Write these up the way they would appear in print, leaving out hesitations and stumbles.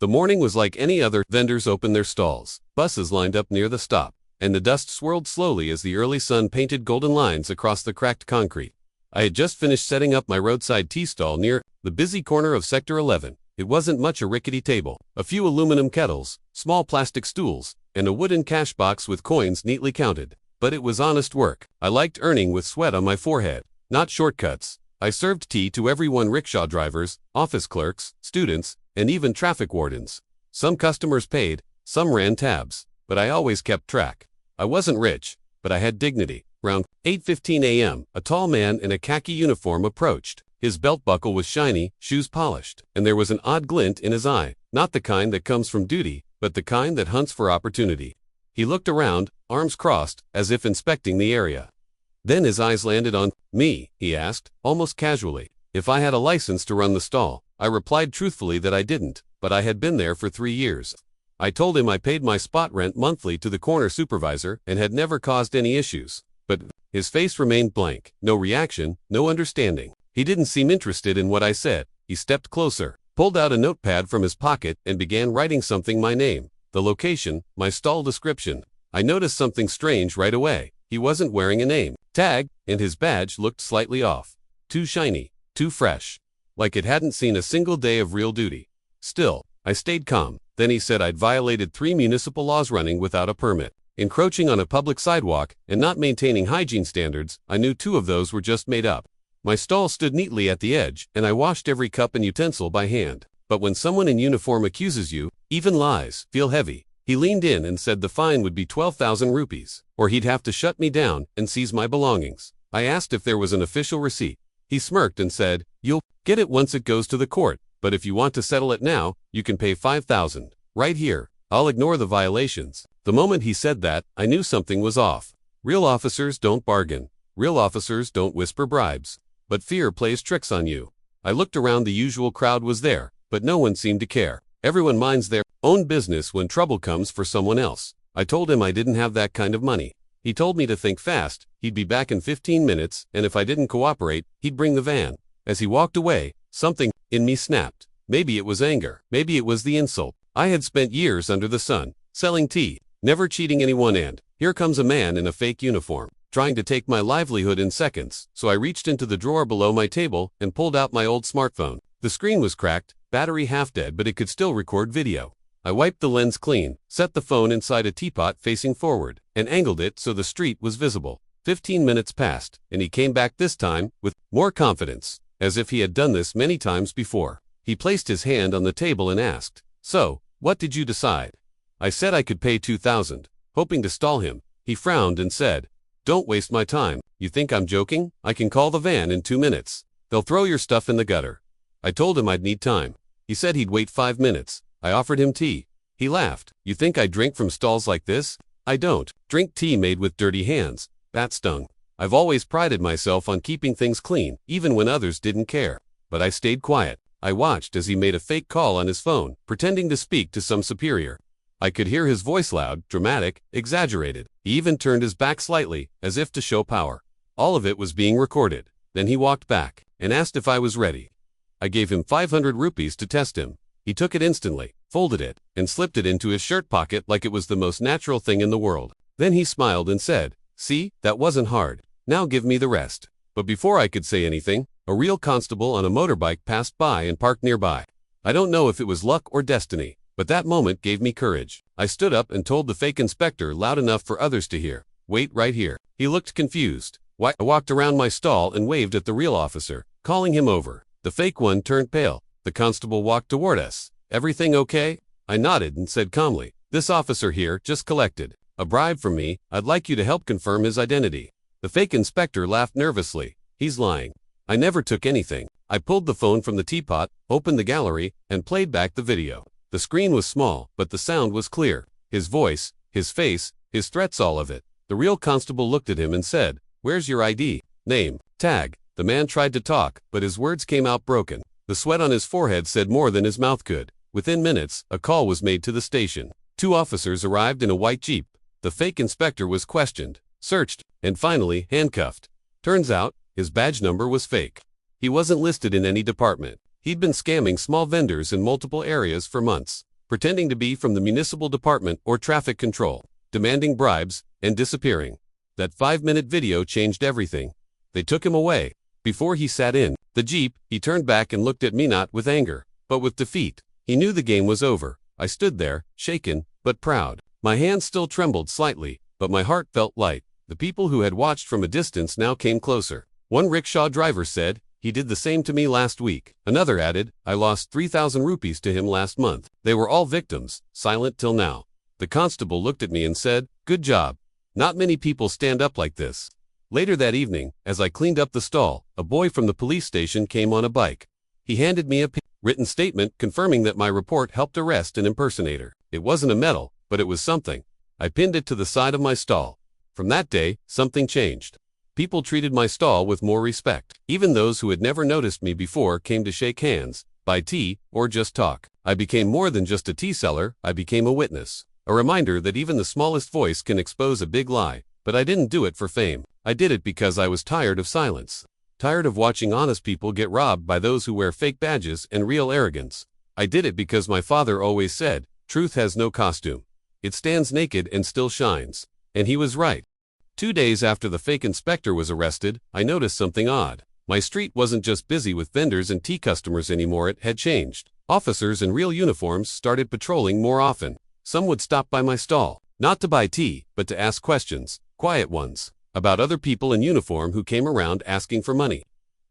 The morning was like any other. Vendors opened their stalls, buses lined up near the stop, and the dust swirled slowly as the early sun painted golden lines across the cracked concrete. I had just finished setting up my roadside tea stall near the busy corner of Sector 11. It wasn't much: a rickety table, a few aluminum kettles, small plastic stools, and a wooden cash box with coins neatly counted. But it was honest work. I liked earning with sweat on my forehead, not shortcuts. I served tea to everyone: rickshaw drivers, office clerks, students, and even traffic wardens. Some customers paid, some ran tabs, but I always kept track. I wasn't rich, but I had dignity. Around 8:15 a.m., a tall man in a khaki uniform approached. His belt buckle was shiny, shoes polished, and there was an odd glint in his eye, not the kind that comes from duty, but the kind that hunts for opportunity. He looked around, arms crossed, as if inspecting the area. Then his eyes landed on me. He asked, almost casually, if I had a license to run the stall. I replied truthfully that I didn't, but I had been there for 3 years. I told him I paid my spot rent monthly to the corner supervisor and had never caused any issues. But his face remained blank, no reaction, no understanding. He didn't seem interested in what I said. He stepped closer, pulled out a notepad from his pocket, and began writing something: my name, the location, my stall description. I noticed something strange right away. He wasn't wearing a name tag, and his badge looked slightly off. Too shiny, too fresh. Like it hadn't seen a single day of real duty. Still, I stayed calm. Then he said I'd violated 3 municipal laws: running without a permit, encroaching on a public sidewalk, and not maintaining hygiene standards. I knew 2 of those were just made up. My stall stood neatly at the edge, and I washed every cup and utensil by hand. But when someone in uniform accuses you, even lies feel heavy. He leaned in and said the fine would be 12,000 rupees, or he'd have to shut me down and seize my belongings. I asked if there was an official receipt. He smirked and said, "You'll get it once it goes to the court, but if you want to settle it now, you can pay 5,000. Right here. I'll ignore the violations." The moment he said that, I knew something was off. Real officers don't bargain. Real officers don't whisper bribes. But fear plays tricks on you. I looked around. The usual crowd was there, but no one seemed to care. Everyone minds their own business when trouble comes for someone else. I told him I didn't have that kind of money. He told me to think fast. He'd be back in 15 minutes, and if I didn't cooperate, he'd bring the van. As he walked away, something in me snapped. Maybe it was anger. Maybe it was the insult. I had spent years under the sun, selling tea, never cheating anyone, and here comes a man in a fake uniform, trying to take my livelihood in seconds. So I reached into the drawer below my table and pulled out my old smartphone. The screen was cracked, battery half dead, but it could still record video. I wiped the lens clean, set the phone inside a teapot facing forward, and angled it so the street was visible. 15 minutes passed, and he came back, this time with more confidence, as if he had done this many times before. He placed his hand on the table and asked, "So, what did you decide?" I said I could pay 2,000, hoping to stall him. He frowned and said, "Don't waste my time. You think I'm joking? I can call the van in 2 minutes. They'll throw your stuff in the gutter." I told him I'd need time. He said he'd wait 5 minutes. I offered him tea. He laughed. "You think I drink from stalls like this? I don't drink tea made with dirty hands." That stung. I've always prided myself on keeping things clean, even when others didn't care. But I stayed quiet. I watched as he made a fake call on his phone, pretending to speak to some superior. I could hear his voice, loud, dramatic, exaggerated. He even turned his back slightly, as if to show power. All of it was being recorded. Then he walked back and asked if I was ready. I gave him 500 rupees to test him. He took it instantly, folded it, and slipped it into his shirt pocket like it was the most natural thing in the world. Then he smiled and said, "See, that wasn't hard. Now give me the rest." But before I could say anything, a real constable on a motorbike passed by and parked nearby. I don't know if it was luck or destiny, but that moment gave me courage. I stood up and told the fake inspector loud enough for others to hear, "Wait right here." He looked confused. I walked around my stall and waved at the real officer, calling him over. The fake one turned pale. The constable walked toward us. "Everything okay?" I nodded and said calmly, "This officer here just collected a bribe from me. I'd like you to help confirm his identity." The fake inspector laughed nervously. "He's lying. I never took anything." I pulled the phone from the teapot, opened the gallery, and played back the video. The screen was small, but the sound was clear. His voice, his face, his threats, all of it. The real constable looked at him and said, "Where's your ID, name, tag?" The man tried to talk, but his words came out broken. The sweat on his forehead said more than his mouth could. Within minutes, a call was made to the station. 2 officers arrived in a white Jeep. The fake inspector was questioned, searched, and finally handcuffed. Turns out, his badge number was fake. He wasn't listed in any department. He'd been scamming small vendors in multiple areas for months. pretending to be from the municipal department or traffic control, demanding bribes, and disappearing. That 5-minute video changed everything. They took him away. Before he sat in the Jeep, he turned back and looked at me not with anger, but with defeat. He knew the game was over. I stood there, shaken, but proud. My hands still trembled slightly, but my heart felt light. The people who had watched from a distance now came closer. One rickshaw driver said, "He did the same to me last week." Another added, "I lost 3,000 rupees to him last month." They were all victims, silent till now. The constable looked at me and said, "Good job. Not many people stand up like this." Later that evening, as I cleaned up the stall, a boy from the police station came on a bike. He handed me a written statement confirming that my report helped arrest an impersonator. It wasn't a medal, but it was something. I pinned it to the side of my stall. From that day, something changed. People treated my stall with more respect. Even those who had never noticed me before came to shake hands, buy tea, or just talk. I became more than just a tea seller, I became a witness. A reminder that even the smallest voice can expose a big lie. But I didn't do it for fame. I did it because I was tired of silence. Tired of watching honest people get robbed by those who wear fake badges and real arrogance. I did it because my father always said, "Truth has no costume. It stands naked and still shines." And he was right. 2 days after the fake inspector was arrested, I noticed something odd. My street wasn't just busy with vendors and tea customers anymore, it had changed. Officers in real uniforms started patrolling more often. Some would stop by my stall, not to buy tea, but to ask questions, quiet ones, about other people in uniform who came around asking for money.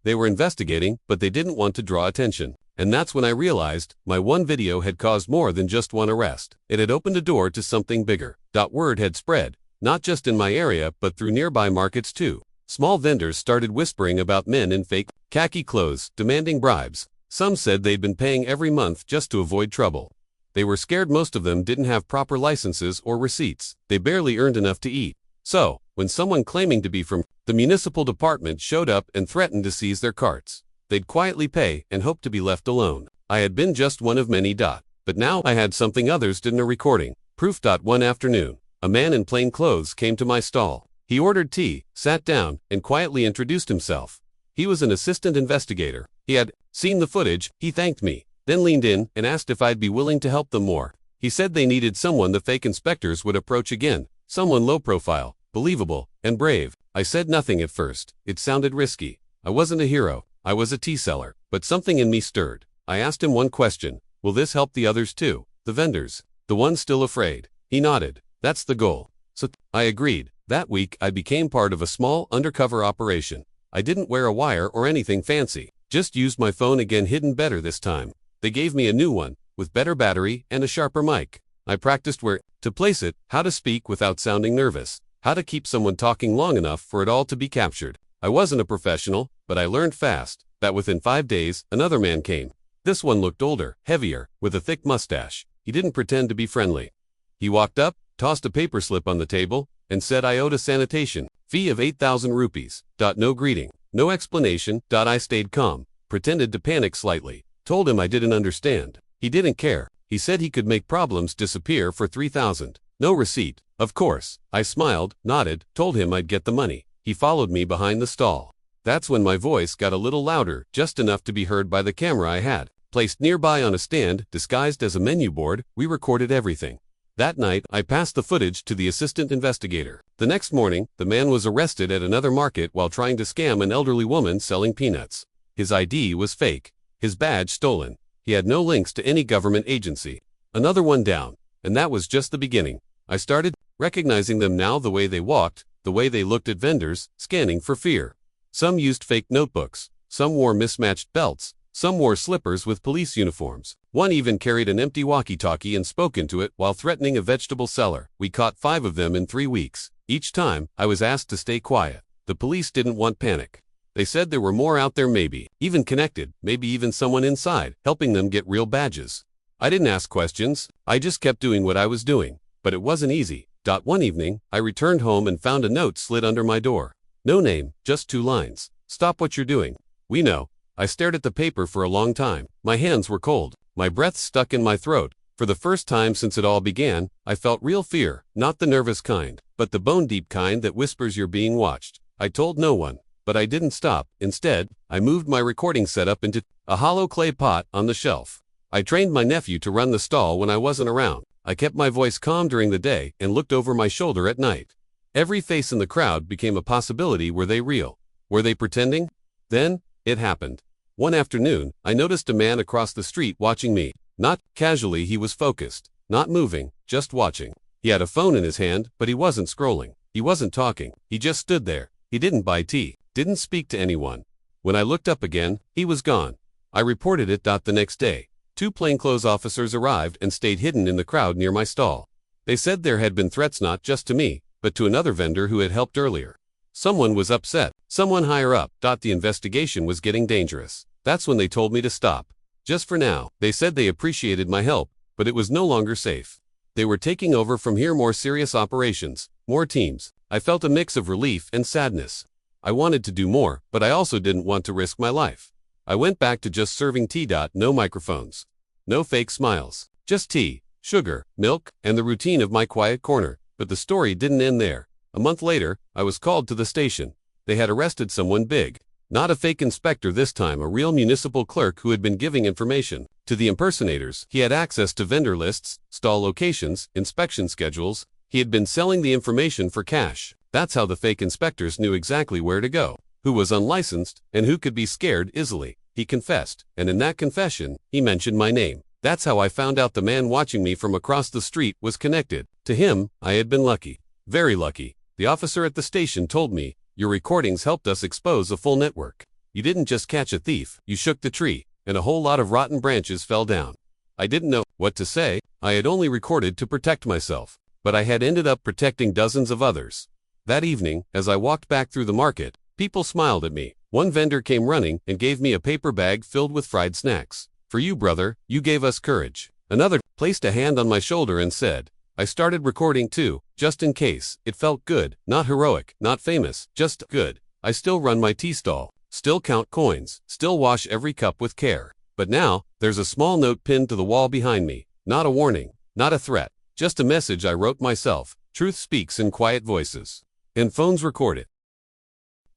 They were investigating, but they didn't want to draw attention. And that's when I realized my one video had caused more than just one arrest. It had opened a door to something bigger. Word had spread. Not just in my area, but through nearby markets too. Small vendors started whispering about men in fake khaki clothes, demanding bribes. Some said they'd been paying every month just to avoid trouble. They were scared most of them didn't have proper licenses or receipts. They barely earned enough to eat. So, when someone claiming to be from the municipal department showed up and threatened to seize their carts, they'd quietly pay and hope to be left alone. I had been just one of many. But now I had something others didn't, a recording. Proof. One afternoon, a man in plain clothes came to my stall. He ordered tea, sat down, and quietly introduced himself. He was an assistant investigator. He had seen the footage. He thanked me, then leaned in and asked if I'd be willing to help them more. He said they needed someone the fake inspectors would approach again, someone low profile, believable, and brave. I said nothing at first. It sounded risky. I wasn't a hero. I was a tea seller, but something in me stirred. I asked him one question. Will this help the others too? The vendors, the ones still afraid. He nodded. That's the goal. So I agreed. That week I became part of a small undercover operation. I didn't wear a wire or anything fancy. Just used my phone again, hidden better this time. They gave me a new one, with better battery and a sharper mic. I practiced where to place it, how to speak without sounding nervous, how to keep someone talking long enough for it all to be captured. I wasn't a professional, but I learned fast that within 5 days, another man came. This one looked older, heavier, with a thick mustache. He didn't pretend to be friendly. He walked up, tossed a paper slip on the table, and said I owed a sanitation fee of 8,000 rupees. No greeting, no explanation. I stayed calm, pretended to panic slightly, told him I didn't understand. He didn't care. He said he could make problems disappear for 3,000. No receipt, of course. I smiled, nodded, told him I'd get the money. He followed me behind the stall. That's when my voice got a little louder, just enough to be heard by the camera I had placed nearby on a stand, disguised as a menu board. We recorded everything. That night, I passed the footage to the assistant investigator. The next morning, the man was arrested at another market while trying to scam an elderly woman selling peanuts. His ID was fake, his badge stolen. He had no links to any government agency. Another one down, and that was just the beginning. I started recognizing them now, the way they walked, the way they looked at vendors, scanning for fear. Some used fake notebooks, some wore mismatched belts, some wore slippers with police uniforms. One even carried an empty walkie-talkie and spoke into it while threatening a vegetable seller. We caught 5 of them in 3 weeks. Each time, I was asked to stay quiet. The police didn't want panic. They said there were more out there, maybe even connected, maybe even someone inside, helping them get real badges. I didn't ask questions. I just kept doing what I was doing. But it wasn't easy. One evening, I returned home and found a note slid under my door. No name, just 2 lines. Stop what you're doing. We know. I stared at the paper for a long time. My hands were cold. My breath stuck in my throat. For the first time since it all began, I felt real fear, not the nervous kind, but the bone-deep kind that whispers you're being watched. I told no one, but I didn't stop. Instead, I moved my recording setup into a hollow clay pot on the shelf. I trained my nephew to run the stall when I wasn't around. I kept my voice calm during the day and looked over my shoulder at night. Every face in the crowd became a possibility. Were they real? Were they pretending? Then, it happened. One afternoon, I noticed a man across the street watching me. Not casually, he was focused. Not moving, just watching. He had a phone in his hand, but he wasn't scrolling. He wasn't talking. He just stood there. He didn't buy tea. Didn't speak to anyone. When I looked up again, he was gone. I reported it. The next day, 2 plainclothes officers arrived and stayed hidden in the crowd near my stall. They said there had been threats not just to me, but to another vendor who had helped earlier. Someone was upset. Someone higher up. The investigation was getting dangerous. That's when they told me to stop. Just for now, they said they appreciated my help, but it was no longer safe. They were taking over from here, more serious operations, more teams. I felt a mix of relief and sadness. I wanted to do more, but I also didn't want to risk my life. I went back to just serving tea. No microphones. No fake smiles. Just tea, sugar, milk, and the routine of my quiet corner. But the story didn't end there. A month later, I was called to the station. They had arrested someone big. Not a fake inspector this time, a real municipal clerk who had been giving information to the impersonators. He had access to vendor lists, stall locations, inspection schedules. He had been selling the information for cash. That's how the fake inspectors knew exactly where to go, who was unlicensed, and who could be scared easily. He confessed, and in that confession, he mentioned my name. That's how I found out the man watching me from across the street was connected. To him, I had been lucky. Very lucky. The officer at the station told me, "Your recordings helped us expose a full network. You didn't just catch a thief, you shook the tree, and a whole lot of rotten branches fell down." I didn't know what to say. I had only recorded to protect myself, but I had ended up protecting dozens of others. That evening, as I walked back through the market, people smiled at me. One vendor came running and gave me a paper bag filled with fried snacks. "For you, brother, you gave us courage." Another placed a hand on my shoulder and said, "I started recording too, just in case." It felt good, not heroic, not famous, just good. I still run my tea stall, still count coins, still wash every cup with care. But now, there's a small note pinned to the wall behind me. Not a warning, not a threat, just a message I wrote myself. Truth speaks in quiet voices. And phones record it.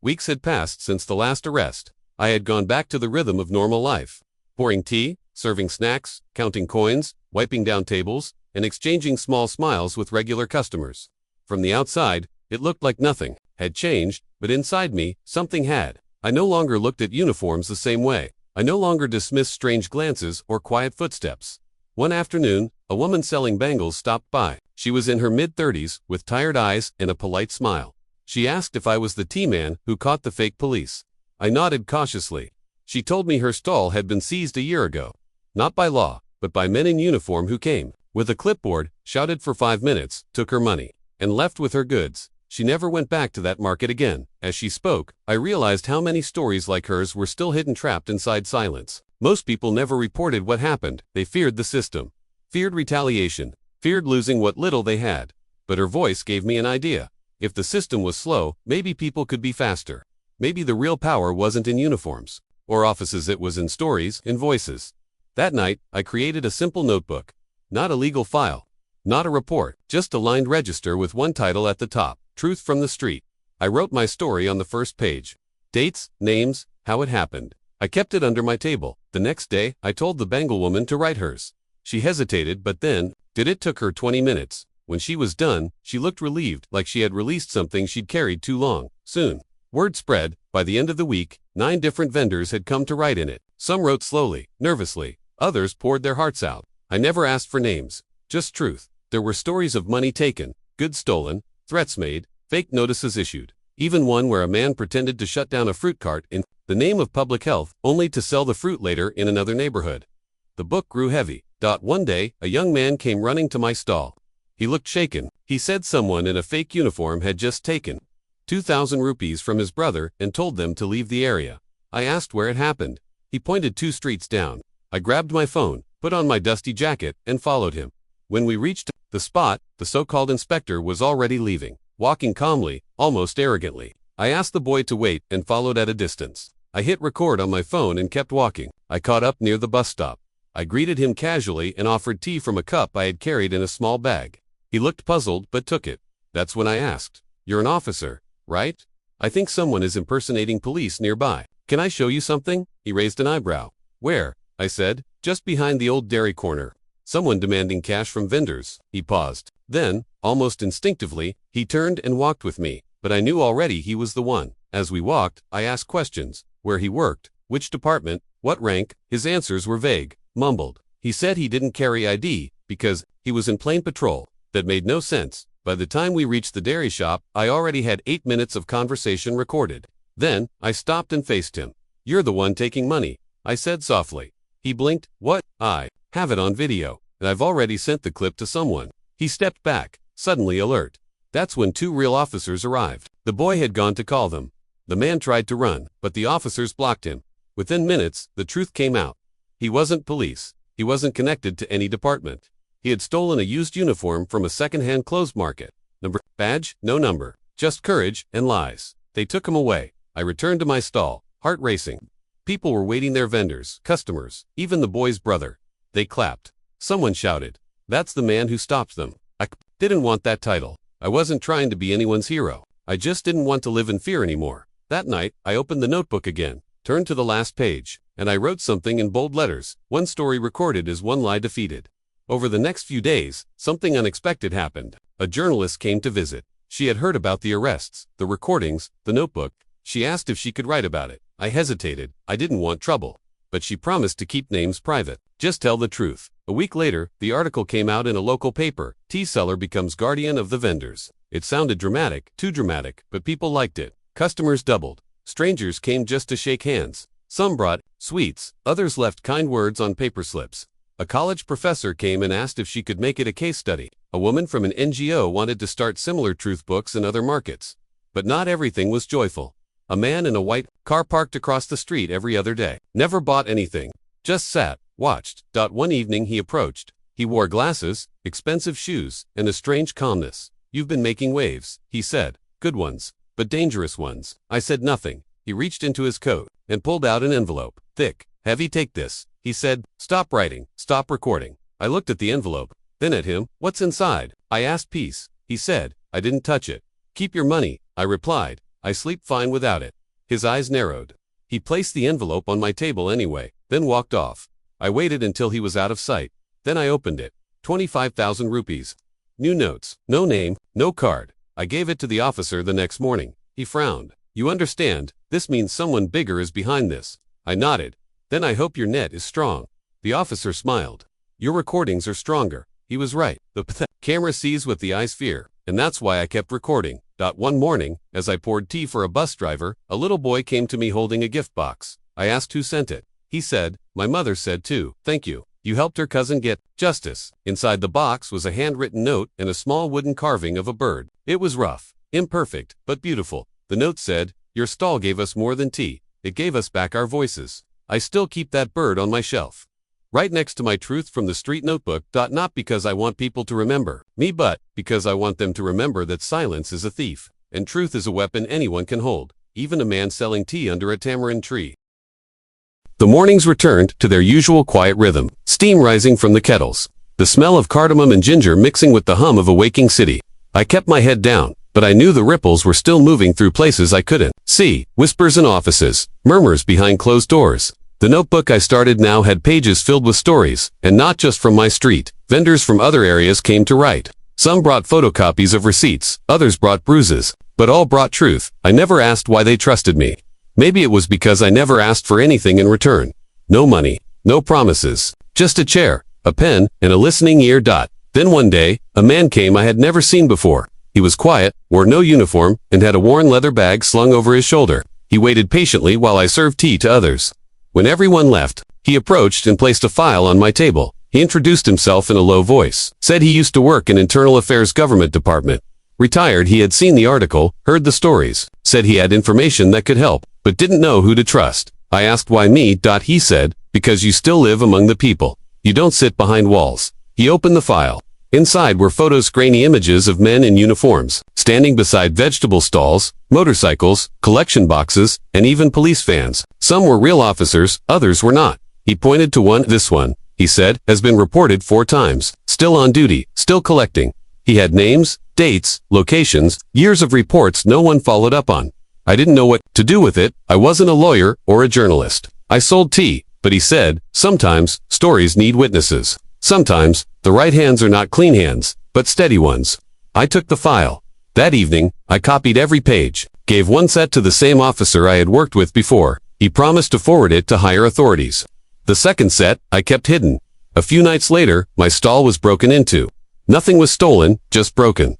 Weeks had passed since the last arrest. I had gone back to the rhythm of normal life. Pouring tea, serving snacks, counting coins, wiping down tables, and exchanging small smiles with regular customers. From the outside, it looked like nothing had changed, but inside me, something had. I no longer looked at uniforms the same way. I no longer dismissed strange glances or quiet footsteps. One afternoon, a woman selling bangles stopped by. She was in her mid-30s, with tired eyes and a polite smile. She asked if I was the tea man who caught the fake police. I nodded cautiously. She told me her stall had been seized a year ago. Not by law, but by men in uniform who came with a clipboard, shouted for 5 minutes, took her money, and left with her goods. She never went back to that market again. As she spoke, I realized how many stories like hers were still hidden, trapped inside silence. Most people never reported what happened. They feared the system, feared retaliation, feared losing what little they had. But her voice gave me an idea. If the system was slow, maybe people could be faster. Maybe the real power wasn't in uniforms or offices, it was in stories, in voices. That night, I created a simple notebook. Not a legal file, not a report, just a lined register with one title at the top, Truth from the Street. I wrote my story on the first page. Dates, names, how it happened. I kept it under my table. The next day, I told the bangle woman to write hers. She hesitated, but then, it took her 20 minutes. When she was done, she looked relieved, like she had released something she'd carried too long. Soon, word spread. By the end of the week, 9 different vendors had come to write in it. Some wrote slowly, nervously. Others poured their hearts out. I never asked for names, just truth. There were stories of money taken, goods stolen, threats made, fake notices issued. Even one where a man pretended to shut down a fruit cart in the name of public health, only to sell the fruit later in another neighborhood. The book grew heavy. One day, a young man came running to my stall. He looked shaken. He said someone in a fake uniform had just taken 2,000 rupees from his brother and told them to leave the area. I asked where it happened. He pointed 2 streets down. I grabbed my phone, put on my dusty jacket, and followed him. When we reached the spot, the so-called inspector was already leaving, walking calmly, almost arrogantly. I asked the boy to wait and followed at a distance. I hit record on my phone and kept walking. I caught up near the bus stop. I greeted him casually and offered tea from a cup I had carried in a small bag. He looked puzzled but took it. That's when I asked, "You're an officer, right? I think someone is impersonating police nearby. Can I show you something?" He raised an eyebrow. "Where?" I said. Just behind the old dairy corner. Someone demanding cash from vendors. He paused. Then, almost instinctively, he turned and walked with me, but I knew already he was the one. As we walked, I asked questions. Where he worked, which department, what rank. His answers were vague, mumbled. He said he didn't carry ID because he was in plain patrol. That made no sense. By the time we reached the dairy shop, I already had 8 minutes of conversation recorded. Then, I stopped and faced him. "You're the one taking money," I said softly. He blinked. "What?" "I have it on video, and I've already sent the clip to someone." He stepped back, suddenly alert. That's when 2 real officers arrived. The boy had gone to call them. The man tried to run, but the officers blocked him. Within minutes, the truth came out. He wasn't police. He wasn't connected to any department. He had stolen a used uniform from a second-hand clothes market. Badge, no number. Just courage and lies. They took him away. I returned to my stall, heart racing. People were waiting there, vendors, customers, even the boy's brother. They clapped. Someone shouted, "That's the man who stopped them." I didn't want that title. I wasn't trying to be anyone's hero. I just didn't want to live in fear anymore. That night, I opened the notebook again, turned to the last page, and I wrote something in bold letters. One story recorded as one lie defeated. Over the next few days, something unexpected happened. A journalist came to visit. She had heard about the arrests, the recordings, the notebook. She asked if she could write about it. I hesitated. I didn't want trouble. But she promised to keep names private. Just tell the truth. A week later, the article came out in a local paper. Tea seller becomes guardian of the vendors. It sounded dramatic, too dramatic, but people liked it. Customers doubled. Strangers came just to shake hands. Some brought sweets. Others left kind words on paper slips. A college professor came and asked if she could make it a case study. A woman from an NGO wanted to start similar truth books in other markets. But not everything was joyful. A man in a white car parked across the street every other day. Never bought anything. Just sat, watched. One evening he approached. He wore glasses, expensive shoes, and a strange calmness. "You've been making waves," he said. "Good ones, but dangerous ones." I said nothing. He reached into his coat and pulled out an envelope. "Thick, heavy, take this," he said. "Stop writing, stop recording." I looked at the envelope, then at him. "What's inside?" I asked. "Peace," he said. "I didn't touch it." "Keep your money," I replied. "I sleep fine without it." His eyes narrowed. He placed the envelope on my table anyway, then walked off. I waited until he was out of sight. Then I opened it. 25,000 rupees. New notes. No name, no card. I gave it to the officer the next morning. He frowned. "You understand, this means someone bigger is behind this." I nodded. "Then I hope your net is strong." The officer smiled. "Your recordings are stronger." He was right. The camera sees what the eyes fear, and that's why I kept recording. One morning, as I poured tea for a bus driver, a little boy came to me holding a gift box. I asked who sent it. He said, "My mother said too. Thank you. You helped her cousin get justice." Inside the box was a handwritten note and a small wooden carving of a bird. It was rough, imperfect, but beautiful. The note said, "Your stall gave us more than tea. It gave us back our voices." I still keep that bird on my shelf, right next to my Truth from the Street notebook. Not because I want people to remember me, but because I want them to remember that silence is a thief, and truth is a weapon anyone can hold, even a man selling tea under a tamarind tree. The mornings returned to their usual quiet rhythm, steam rising from the kettles, the smell of cardamom and ginger mixing with the hum of a waking city. I kept my head down, but I knew the ripples were still moving through places I couldn't see, whispers in offices, murmurs behind closed doors. The notebook I started now had pages filled with stories, and not just from my street. Vendors from other areas came to write. Some brought photocopies of receipts, others brought bruises, but all brought truth. I never asked why they trusted me. Maybe it was because I never asked for anything in return. No money, no promises, just a chair, a pen, and a listening ear. Then one day, a man came I had never seen before. He was quiet, wore no uniform, and had a worn leather bag slung over his shoulder. He waited patiently while I served tea to others. When everyone left, he approached and placed a file on my table. He introduced himself in a low voice, said he used to work in Internal Affairs Government Department. Retired, he had seen the article, heard the stories, said he had information that could help, but didn't know who to trust. I asked why me. He said, "Because you still live among the people. You don't sit behind walls." He opened the file. Inside were photos, grainy images of men in uniforms, standing beside vegetable stalls, motorcycles, collection boxes, and even police vans. Some were real officers, others were not. He pointed to one. "This one," he said, "has been reported 4 times. Still on duty, still collecting." He had names, dates, locations, years of reports no one followed up on. I didn't know what to do with it. I wasn't a lawyer or a journalist. I sold tea, But he said, sometimes, stories need witnesses. Sometimes, the right hands are not clean hands, but steady ones. I took the file. That evening, I copied every page, gave one set to the same officer I had worked with before. He promised to forward it to higher authorities. The second set, I kept hidden. A few nights later, my stall was broken into. Nothing was stolen, just broken.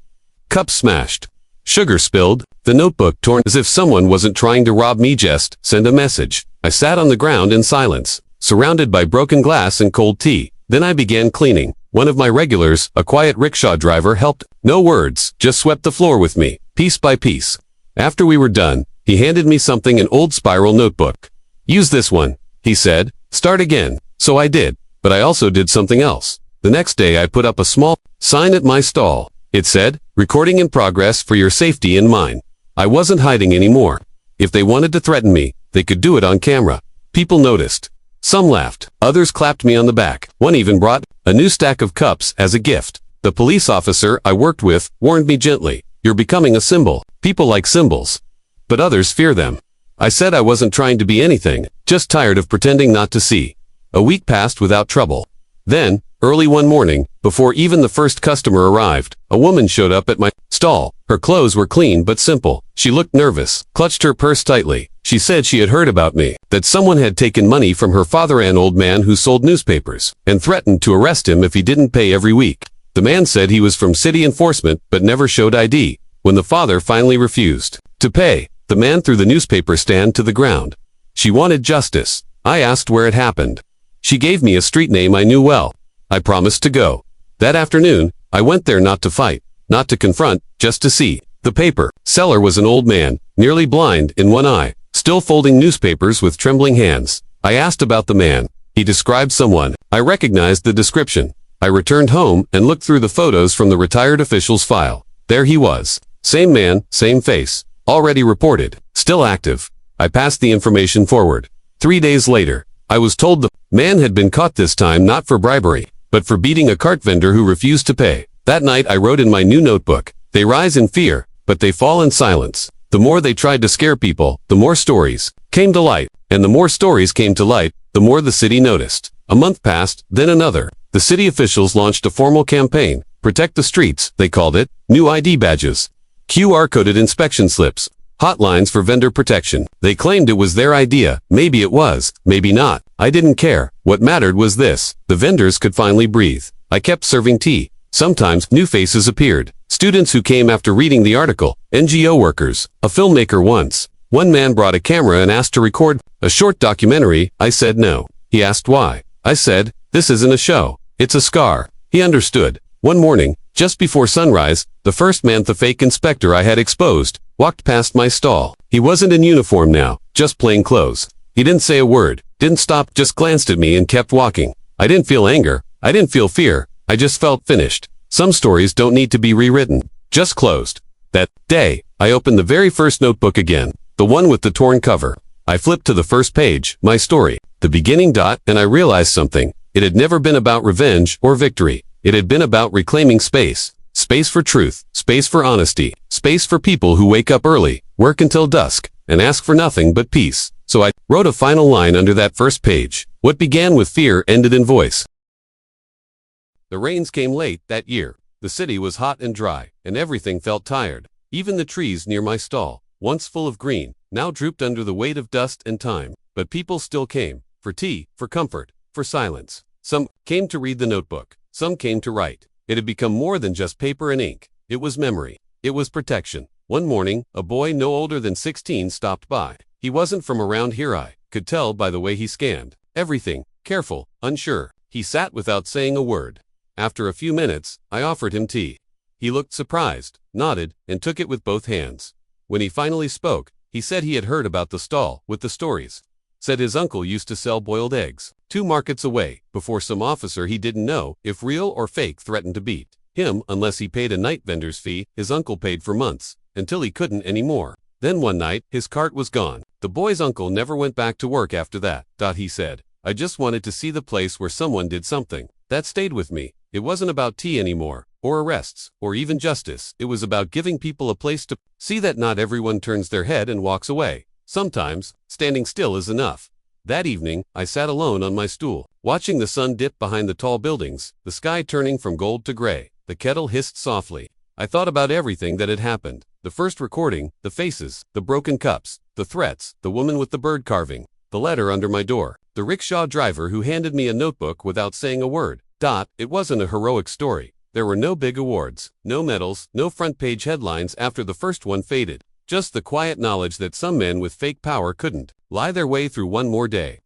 Cups smashed. Sugar spilled, the notebook torn as if someone wasn't trying to rob me. Just send a message. I sat on the ground in silence, surrounded by broken glass and cold tea. Then I began cleaning. One of my regulars, a quiet rickshaw driver, helped. No words, just swept the floor with me, piece by piece. After we were done, he handed me something, an old spiral notebook. Use this one, he said. Start again. So I did, but I also did something else. The next day I put up a small sign at my stall. It said, recording in progress for your safety and mine. I wasn't hiding anymore. If they wanted to threaten me, they could do it on camera. People noticed. Some laughed. Others clapped me on the back. One even brought a new stack of cups as a gift. The police officer I worked with warned me gently, you're becoming a symbol. People like symbols. But others fear them. I said I wasn't trying to be anything, just tired of pretending not to see. A week passed without trouble. Then, early one morning, before even the first customer arrived, a woman showed up at my stall. Her clothes were clean but simple. She looked nervous, clutched her purse tightly. She said she had heard about me, that someone had taken money from her father, an old man who sold newspapers, and threatened to arrest him if he didn't pay every week. The man said he was from city enforcement but never showed ID. When the father finally refused to pay, the man threw the newspaper stand to the ground. She wanted justice. I asked where it happened. She gave me a street name I knew well. I promised to go. That afternoon, I went there not to fight, not to confront, just to see. The paper seller was an old man, nearly blind in one eye, still folding newspapers with trembling hands. I asked about the man. He described someone. I recognized the description. I returned home and looked through the photos from the retired official's file. There he was. Same man, same face. Already reported. Still active. I passed the information forward. 3 days later, I was told the man had been caught, this time not for bribery, but for beating a cart vendor who refused to pay. That night I wrote in my new notebook, they rise in fear, but they fall in silence. The more they tried to scare people, the more stories came to light. And the more stories came to light, the more the city noticed. A month passed, then another. The city officials launched a formal campaign. Protect the streets, they called it. New ID badges. QR-coded inspection slips. Hotlines for vendor protection. They claimed it was their idea. Maybe it was, maybe not. I didn't care. What mattered was this. The vendors could finally breathe. I kept serving tea. Sometimes, new faces appeared. Students who came after reading the article. NGO workers. A filmmaker once. One man brought a camera and asked to record a short documentary. I said no. He asked why. I said, this isn't a show. It's a scar. He understood. One morning, just before sunrise, the first man, the fake inspector I had exposed, walked past my stall. He wasn't in uniform now, just plain clothes. He didn't say a word, didn't stop, just glanced at me and kept walking. I didn't feel anger. I didn't feel fear. I just felt finished. Some stories don't need to be rewritten, just closed. That day, I opened the very first notebook again, the one with the torn cover. I flipped to the first page, my story, the beginning dot, and I realized something. It had never been about revenge or victory. It had been about reclaiming space. Space for truth, space for honesty, space for people who wake up early, work until dusk, and ask for nothing but peace. So I wrote a final line under that first page. What began with fear ended in voice. The rains came late that year. The city was hot and dry, and everything felt tired. Even the trees near my stall, once full of green, now drooped under the weight of dust and time. But people still came, for tea, for comfort, for silence. Some came to read the notebook. Some came to write. It had become more than just paper and ink. It was memory. It was protection. One morning, a boy no older than 16 stopped by. He wasn't from around here. I could tell by the way he scanned everything, careful, unsure. He sat without saying a word. After a few minutes, I offered him tea. He looked surprised, nodded, and took it with both hands. When he finally spoke, he said he had heard about the stall with the stories. Said his uncle used to sell boiled eggs 2 markets away before some officer he didn't know if real or fake threatened to beat him unless he paid a night vendor's fee. His uncle paid for months, until he couldn't anymore. Then one night, his cart was gone. The boy's uncle never went back to work after that. He said, I just wanted to see the place where someone did something. That stayed with me. It wasn't about tea anymore, or arrests, or even justice. It was about giving people a place to see that not everyone turns their head and walks away. Sometimes, standing still is enough. That evening, I sat alone on my stool, watching the sun dip behind the tall buildings, the sky turning from gold to gray. The kettle hissed softly. I thought about everything that had happened. The first recording, the faces, the broken cups, the threats, the woman with the bird carving, the letter under my door, the rickshaw driver who handed me a notebook without saying a word. It wasn't a heroic story. There were no big awards, no medals, no front-page headlines after the first one faded. Just the quiet knowledge that some men with fake power couldn't lie their way through one more day.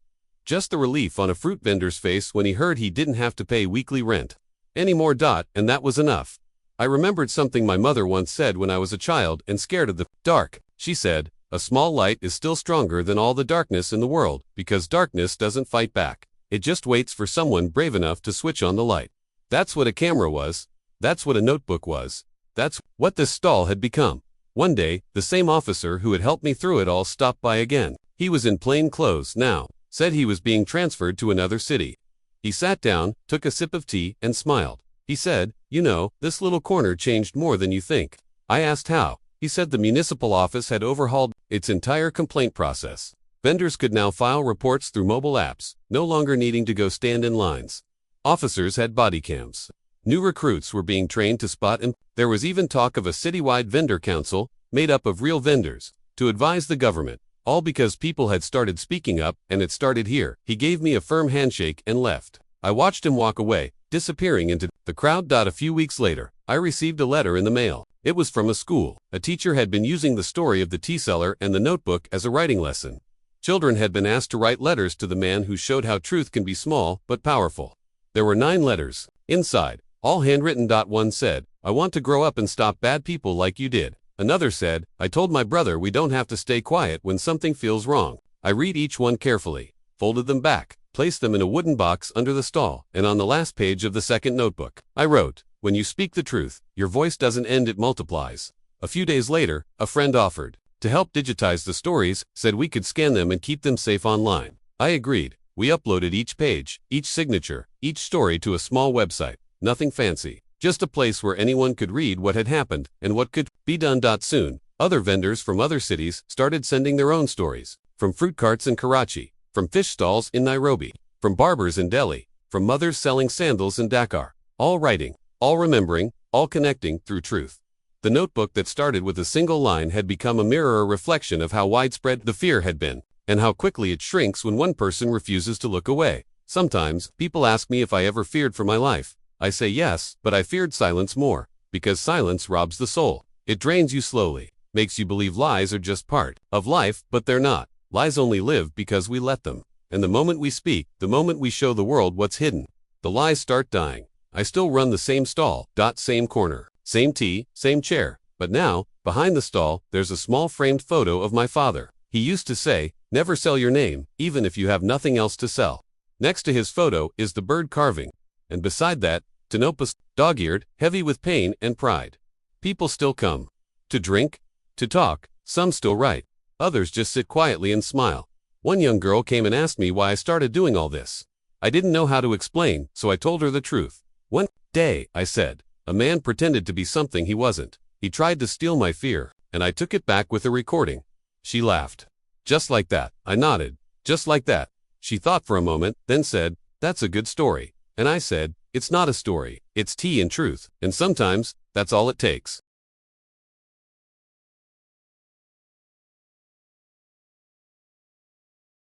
Just the relief on a fruit vendor's face when he heard he didn't have to pay weekly rent anymore. And that was enough. I remembered something my mother once said when I was a child and scared of the dark. She said, "A small light is still stronger than all the darkness in the world, because darkness doesn't fight back. It just waits for someone brave enough to switch on the light." That's what a camera was. That's what a notebook was. That's what this stall had become. One day, the same officer who had helped me through it all stopped by again. He was in plain clothes now, said he was being transferred to another city. He sat down, took a sip of tea, and smiled. He said, "You know, this little corner changed more than you think." I asked how. He said the municipal office had overhauled its entire complaint process. Vendors could now file reports through mobile apps, no longer needing to go stand in lines. Officers had body cams. New recruits were being trained to spot and there was even talk of a citywide vendor council, made up of real vendors, to advise the government. All because people had started speaking up, and it started here. He gave me a firm handshake and left. I watched him walk away, disappearing into the crowd. A few weeks later, I received a letter in the mail. It was from a school. A teacher had been using the story of the tea seller and the notebook as a writing lesson. Children had been asked to write letters to the man who showed how truth can be small but powerful. There were 9 letters. Inside, all handwritten. One said, "I want to grow up and stop bad people like you did." Another said, "I told my brother we don't have to stay quiet when something feels wrong." I read each one carefully, folded them back, placed them in a wooden box under the stall, and on the last page of the second notebook, I wrote, "When you speak the truth, your voice doesn't end, it multiplies." A few days later, a friend offered to help digitize the stories, said we could scan them and keep them safe online. I agreed. We uploaded each page, each signature, each story to a small website. Nothing fancy, just a place where anyone could read what had happened and what could be done. Soon, other vendors from other cities started sending their own stories, from fruit carts in Karachi, from fish stalls in Nairobi, from barbers in Delhi, from mothers selling sandals in Dakar, all writing, all remembering, all connecting through truth. The notebook that started with a single line had become a mirror, a reflection of how widespread the fear had been, and how quickly it shrinks when one person refuses to look away. Sometimes, people ask me if I ever feared for my life. I say yes, but I feared silence more, because silence robs the soul. It drains you slowly, makes you believe lies are just part of life, but they're not. Lies only live because we let them. And the moment we speak, the moment we show the world what's hidden, the lies start dying. I still run the same stall, same corner, same tea, same chair, but now, behind the stall, there's a small framed photo of my father. He used to say, "Never sell your name, even if you have nothing else to sell." Next to his photo is the bird carving, and beside that, Tanopus, dog-eared, heavy with pain and pride. People still come. To drink, to talk, some still write. Others just sit quietly and smile. One young girl came and asked me why I started doing all this. I didn't know how to explain, so I told her the truth. "One day," I said, "a man pretended to be something he wasn't. He tried to steal my fear, and I took it back with a recording." She laughed. "Just like that." I nodded. "Just like that." She thought for a moment, then said, "That's a good story." And I said, "It's not a story, it's tea and truth, and sometimes, that's all it takes."